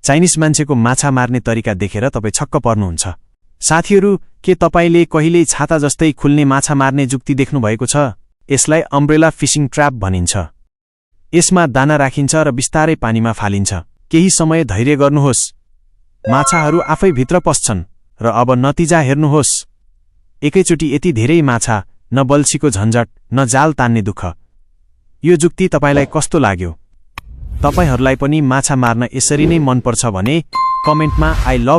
Chinese मान्छेको माछा मार्ने तरिका देखेर तपाईँ छक्क पर्नुहुन्छ। साथीहरू, के तपाईँले कहिल्यै छाता जस्तै खुल्ने माछा मार्ने जुक्ति देख्नु भएको छ? यसलाई अम्ब्रेला फिशिङ ट्र्याप भनिन्छ। यसमा दाना राखिन्छ र बिस्तारै पानीमा फालिन्छ। केही समय धैर्य गर्नुहोस्। माछाहरू आफै भित्र पस्छन् र अब नतिजा हेर्नुहोस्। एकैचोटि यति धेरै माछा, न बल्छीको झन्झट, न जाल तान्ने दुःख। यो जुक्ति तपाईलाई कस्तो लाग्यो? तपाईहरूलाई पनि माछा मार्न यसरी नै मन पर्छ भने कमेन्टमा आई लभ